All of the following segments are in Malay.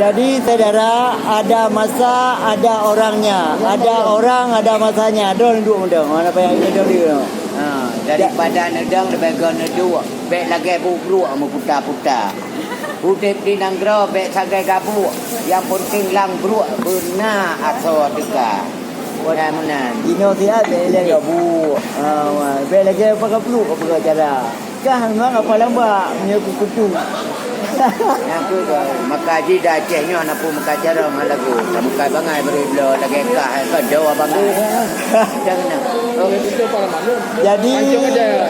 Jadi saudara, ada masa, ada orangnya. Ada orang, ada masanya. Dong duduk muda. Mana payah ini dong dia. Daripada nedang lebih gak neduk. Bek lagi bubruk sama putar-putar. Hudip di nanggro bek sagai gabuk. Yang penting lang bruk benar asal dekat. Mudah-mudahan. Dino dia bela gabu. Bela lagi apa perlu apa cara. Kah memang apa lambat punya kutu. Yang tu makaji dah cehnya nak pun makacara dengan lagu. Tak makai bangai beri bela lagi kah kan jawab bangai. Jangan. Jadi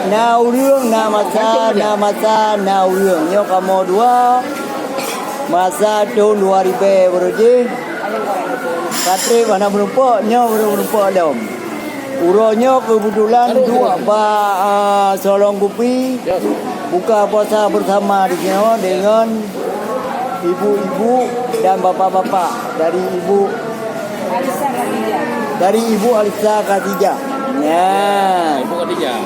na urang na masa na urang. Nyo kamu dua masa tahun 2000 beruji. Katri mana berumpak nyo berumpak dom. Uronyo kebetulan dua solong kupi buka puasa bersama di sini dengan ibu-ibu dan bapak-bapak dari ibu Alisa Khadijah. Ya. Ibu Khadijah.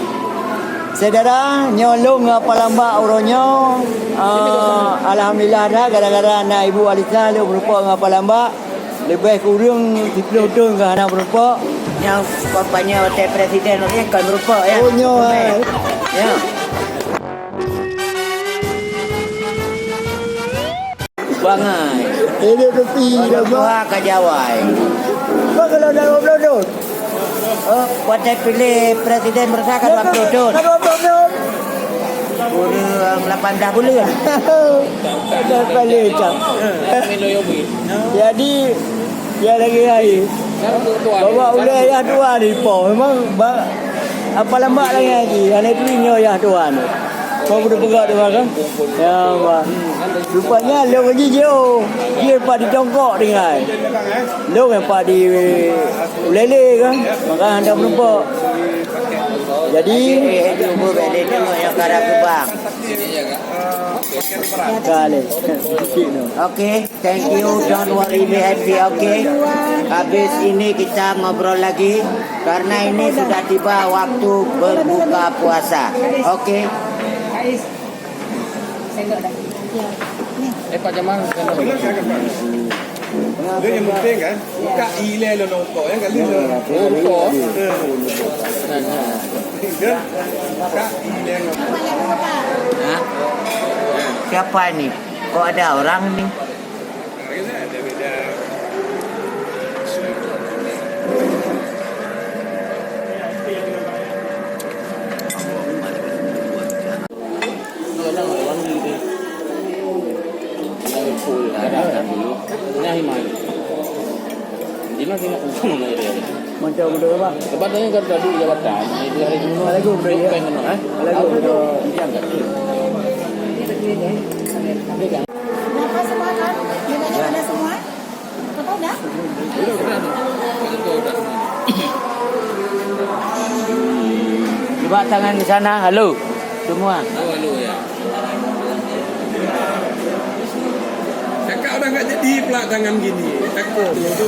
Saudara, nyolong apa lambak uronyo. Alhamdulillah dah gara-gara anak ibu Alisa dia berupa ngapa lambak. Lebih kurang 10 tahun ke anak berupa. Yang bapaknya wakil presiden ni kan berupa ya. Oh nyo. Ya. Bangai. Ini tepi dah bang. Dua ke Jawai. Bang kalau dah 20 tahun. Wakil pilih presiden berdasarkan waktu tu. Dah 20 tahun. Kurang 18 bulan. Dah balik jam. Jadi dia lagi hari. Bawa ulai ya tuan ni po. Memang apa lambat lagi. Ane tu inyo ya tuan. Kau boleh pegang dia kan? Ya, bang. Rupanya lo lagi jauh. Dia pada jongkok dengan. Lo yang pada ulele kan. Maka anda berumpa. Jadi Tunggu balik tengok yang karap tu bang. kali. Okay, thank you. Don't worry, be happy. Okay. Habis ini kita ngobrol lagi karena ini sudah tiba waktu berbuka puasa. Okay. Pak Jamal. Dia yang penting kan, buka ile lo nongko yang kali lo. Rokok. Dia buka ile lo. Hah? Siapa ni? Kok ada orang ni? Macam betul bang. Kepadanya kan tadi jabatan. Itu hari ini Lagu beri ya. Lagu Kenapa semua kan? Bedanya ada semua? Apa udah? Coba tangan di sana. Halo. Semua. Halo ya. Kakak udah nggak jadi pelak tangan gini. Takut itu